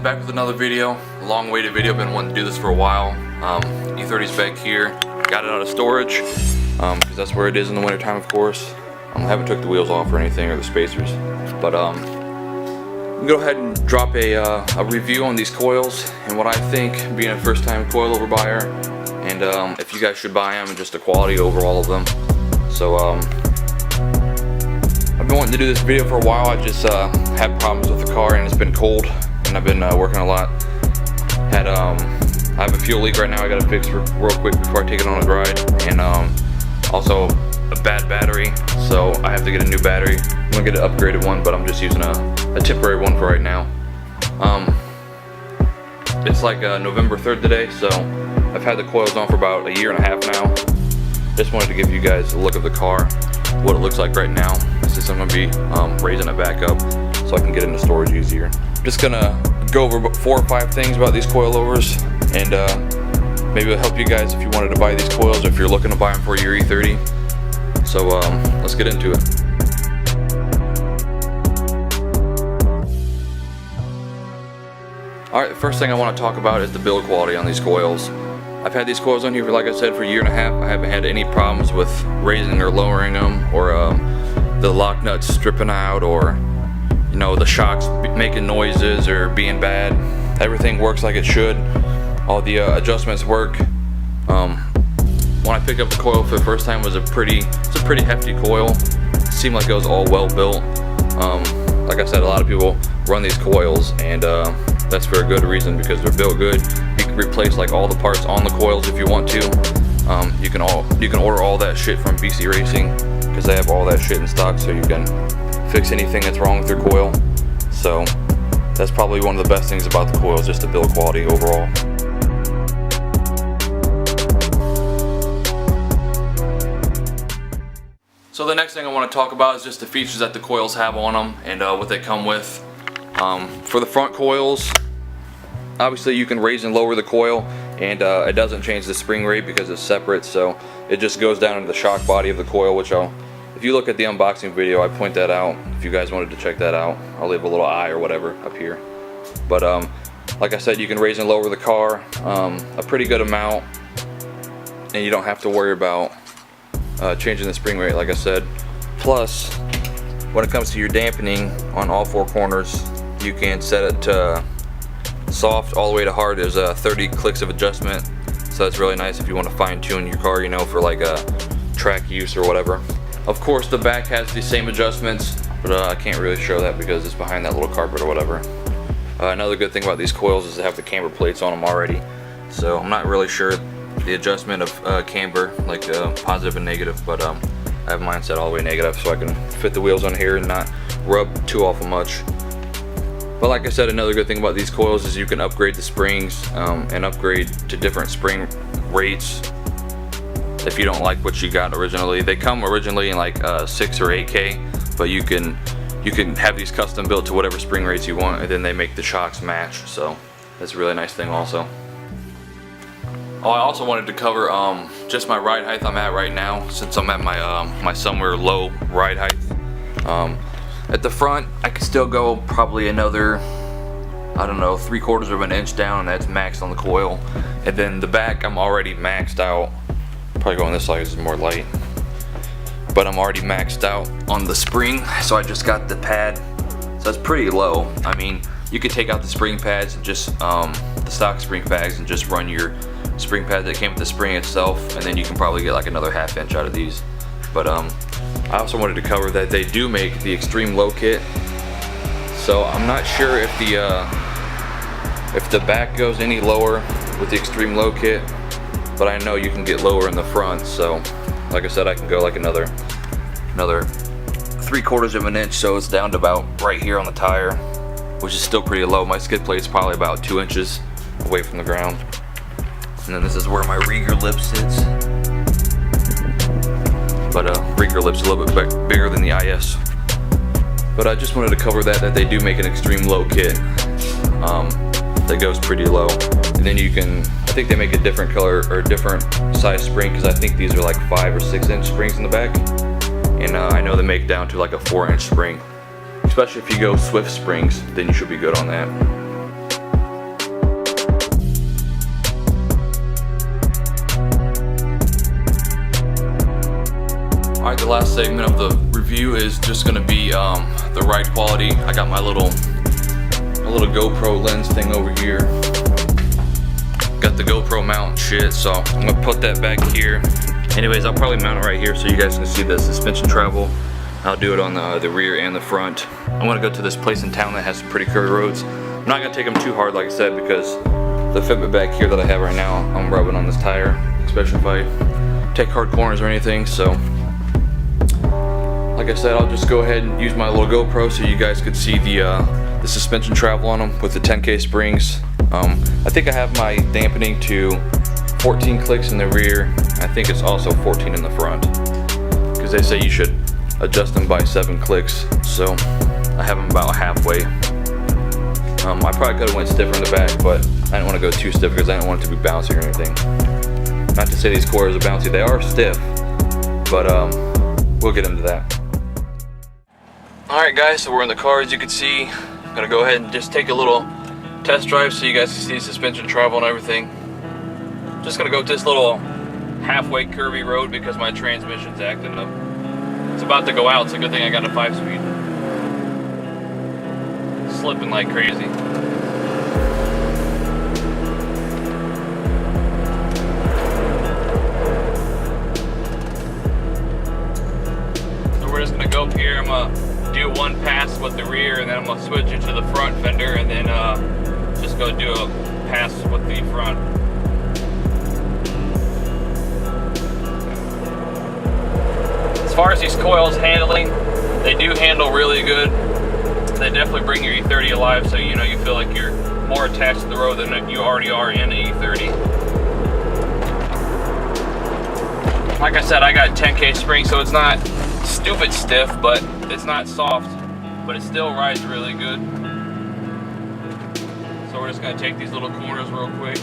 back with another video. A long awaited video. I've been wanting to do this for a while. E30's back here. Got it out of storage because that's where it is in the wintertime, of course. I haven't took the wheels off or anything, or the spacers, but I'm gonna go ahead and drop a review on these coils and what I think, being a first time coilover buyer, and if you guys should buy them and just the quality over all of them. So I've been wanting to do this video for a while. I just had problems with the car and it's been cold and I've been working a lot. I have a fuel leak right now I gotta fix real quick before I take it on a ride, and also a bad battery, so I have to get a new battery. I'm gonna get an upgraded one, but I'm just using a temporary one for right now. It's like November 3rd today, so I've had the coils on for about a year and a half now. Just wanted to give you guys a look of the car, what it looks like right now, since I'm gonna be raising it back up so I can get into storage easier. I'm just gonna go over 4 or 5 things about these coilovers, and maybe it'll help you guys if you wanted to buy these coils or if you're looking to buy them for your E30. So let's get into it. Alright, the first thing I want to talk about is the build quality on these coils. I've had these coils on here for, like I said, for a year and a half. I haven't had any problems with raising or lowering them, or the lock nuts stripping out, or you know, the shocks making noises or being bad. Everything works like it should. All the adjustments work. When I picked up the coil for the first time, it's a pretty hefty coil. It seemed like it was all well built. Like I said, a lot of people run these coils, and that's for a good reason, because they're built good. You can replace like all the parts on the coils if you want to. You can order all that shit from BC Racing, because they have all that shit in stock, so you can fix anything that's wrong with your coil. So that's probably one of the best things about the coils, just the build quality overall. So the next thing I want to talk about is just the features that the coils have on them and what they come with. For the front coils, obviously you can raise and lower the coil, and it doesn't change the spring rate because it's separate, so it just goes down into the shock body of the coil, which if you look at the unboxing video, I point that out. If you guys wanted to check that out, I'll leave a little eye or whatever up here. But like I said, you can raise and lower the car a pretty good amount, and you don't have to worry about changing the spring rate, like I said. Plus, when it comes to your dampening on all 4 corners, you can set it to soft all the way to hard. There's 30 clicks of adjustment, so that's really nice if you want to fine tune your car, you know, for like a track use or whatever. Of course, the back has the same adjustments, but I can't really show that because it's behind that little carpet or whatever. Another good thing about these coils is they have the camber plates on them already, so I'm not really sure the adjustment of camber, like positive and negative, but I have mine set all the way negative so I can fit the wheels on here and not rub too awful much. But like I said, another good thing about these coils is you can upgrade the springs and upgrade to different spring rates if you don't like what you got originally. They come originally in like 6 or 8K, but you can have these custom built to whatever spring rates you want, and then they make the shocks match, so that's a really nice thing also. Oh, I also wanted to cover just my ride height I'm at right now, since I'm at my somewhere low ride height. At the front, I could still go probably another, I don't know, 3/4 of an inch down, and that's maxed on the coil. And then the back, I'm already maxed out. Probably going this side because it's more light. But I'm already maxed out on the spring, so I just got the pad. So that's pretty low. I mean, you could take out the spring pads and just the stock spring pads and just run your spring pad that came with the spring itself, and then you can probably get like another 1/2 inch out of these. But I also wanted to cover that they do make the extreme low kit, so I'm not sure if the back goes any lower with the extreme low kit, but I know you can get lower in the front. So like I said, I can go like another 3/4 of an inch, so it's down to about right here on the tire, which is still pretty low. My skid plate's probably about 2 inches away from the ground. And then this is where my Rieger lip sits. But Rieger lip's a little bit bigger than the IS. But I just wanted to cover that they do make an extreme low kit that goes pretty low. And then you can, I think they make a different color or different size spring, because I think these are like 5 or 6 inch springs in the back. And I know they make down to like a 4 inch spring. Especially if you go Swift springs, then you should be good on that. the last segment of the review is just gonna be the ride quality. I got my little GoPro lens thing over here. Got the GoPro mount shit, so I'm gonna put that back here. Anyways, I'll probably mount it right here so you guys can see the suspension travel. I'll do it on the rear and the front. I'm gonna go to this place in town that has some pretty curvy roads. I'm not gonna take them too hard, like I said, because the fitment back here that I have right now, I'm rubbing on this tire, especially if I take hard corners or anything. So, like I said, I'll just go ahead and use my little GoPro so you guys could see the suspension travel on them with the 10K springs. I think I have my dampening to 14 clicks in the rear. I think it's also 14 in the front, because they say you should adjust them by 7 clicks. So I have them about halfway. I probably could have went stiffer in the back, but I didn't want to go too stiff because I didn't want it to be bouncy or anything. Not to say these coils are bouncy, they are stiff, but we'll get into that. Alright guys, so we're in the car as you can see. I'm gonna go ahead and just take a little test drive so you guys can see suspension travel and everything. Just gonna go to this little halfway curvy road because my transmission's acting up. It's about to go out. It's a good thing I got a 5-speed. Slipping like crazy. So we're just gonna go up here. I'm gonna do one pass with the rear, and then I'm gonna switch it to the front fender, and then just go do a pass with the front. As far as these coils handling, they do handle really good. They definitely bring your E30 alive, so you know you feel like you're more attached to the road than you already are in the E30. Like I said, I got 10K spring, so it's not stupid stiff, but it's not soft, but it still rides really good. So we're just gonna take these little corners real quick.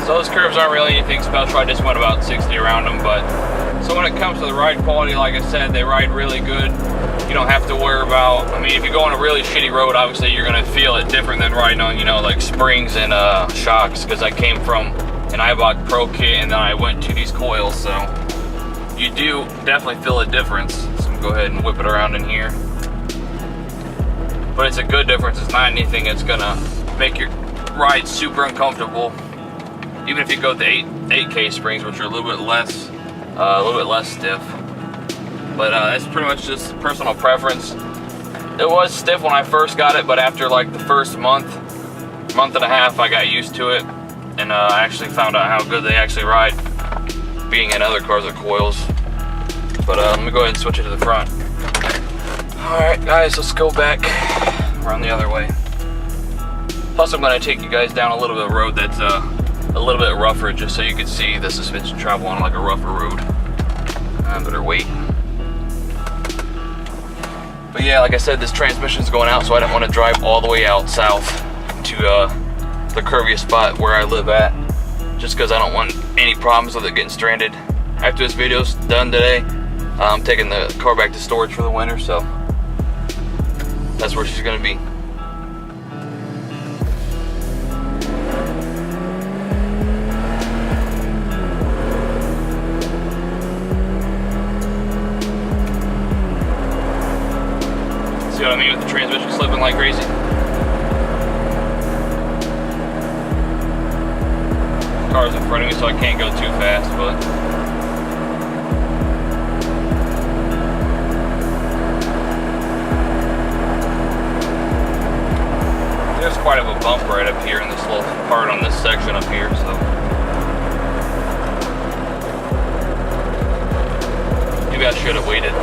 So those curves aren't really anything special. I just went about 60 around them. But so when it comes to the ride quality, like I said, they ride really good. You don't have to worry about, I mean, if you go on a really shitty road, obviously you're gonna feel it different than riding on, you know, like springs and shocks, because I came from an Eibach Pro kit and then I went to these coils, so you do definitely feel a difference. So I'm gonna go ahead and whip it around in here. But it's a good difference. It's not anything that's gonna make your ride super uncomfortable. Even if you go with the 8K springs, which are a little bit less stiff. But it's pretty much just personal preference. It was stiff when I first got it, but after like the first month and a half, I got used to it, and I actually found out how good they actually ride, being in other cars with coils. But let me go ahead and switch it to the front. All right, guys, let's go back around the other way. Plus, I'm gonna take you guys down a little bit of road that's a little bit rougher, just so you can see the suspension travel on like a rougher road. I better wait. But yeah, like I said, this transmission's going out, so I didn't want to drive all the way out south to the curviest spot where I live at, just because I don't want any problems with it getting stranded. After this video's done today, I'm taking the car back to storage for the winter, so that's where she's gonna be. See what I mean with the transmission slipping like crazy? Car's in front of me, so I can't go too fast, but right up here in this little part on this section up here, so maybe I should have waited.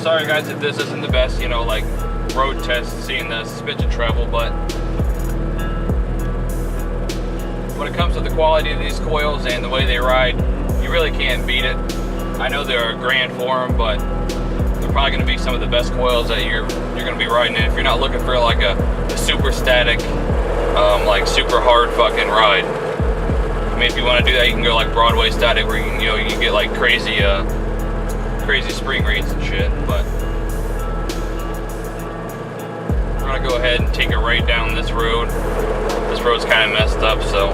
Sorry guys if this isn't the best, you know, like road test seeing the suspension travel, but when it comes to the quality of these coils and the way they ride, you really can't beat it. I know they're a grand for them, but they're probably going to be some of the best coils that you're going to be riding in if you're not looking for like a super static, like super hard fucking ride. I mean, if you want to do that, you can go like Broadway static, where you can, you know, you can get like crazy spring rates and shit, but we're gonna go ahead and take it right down this road. This road's kind of messed up, so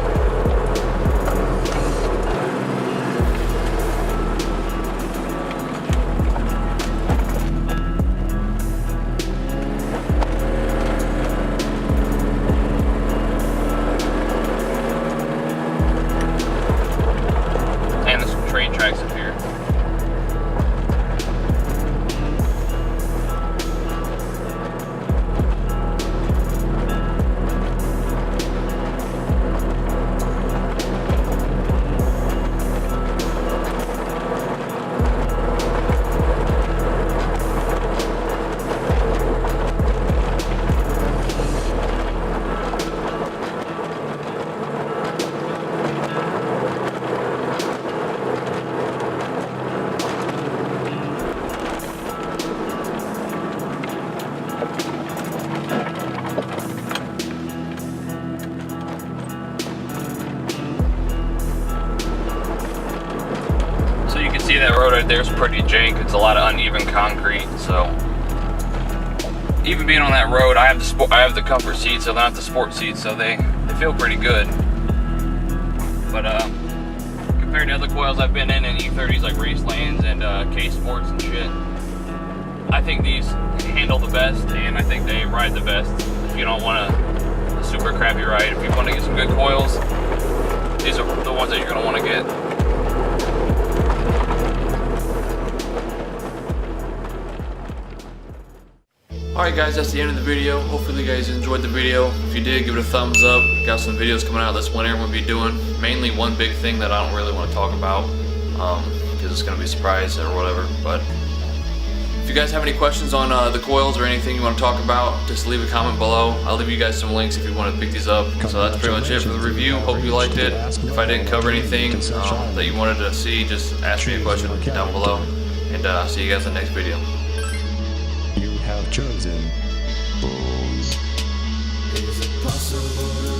and there's some train tracks up here. See that road right there is pretty jank. It's a lot of uneven concrete, so even being on that road, I have the comfort seats, so they're not the sport seats, so they feel pretty good. But compared to other coils I've been in E30s like Racelands and Koni Sports and shit, I think these handle the best, and I think they ride the best. If you don't want a super crappy ride, if you want to get some good coils, these are the ones that you're going to want to get. Alright guys, that's the end of the video. Hopefully you guys enjoyed the video. If you did, give it a thumbs up. Got some videos coming out this winter I'm going to be doing. Mainly one big thing that I don't really want to talk about, because it's going to be a surprise or whatever. But if you guys have any questions on the coils or anything you want to talk about, just leave a comment below. I'll leave you guys some links if you want to pick these up. So that's pretty much it for the review. Hope you liked it. If I didn't cover anything that you wanted to see, just ask me a question down below. And see you guys in the next video. Have chosen. Is it possible?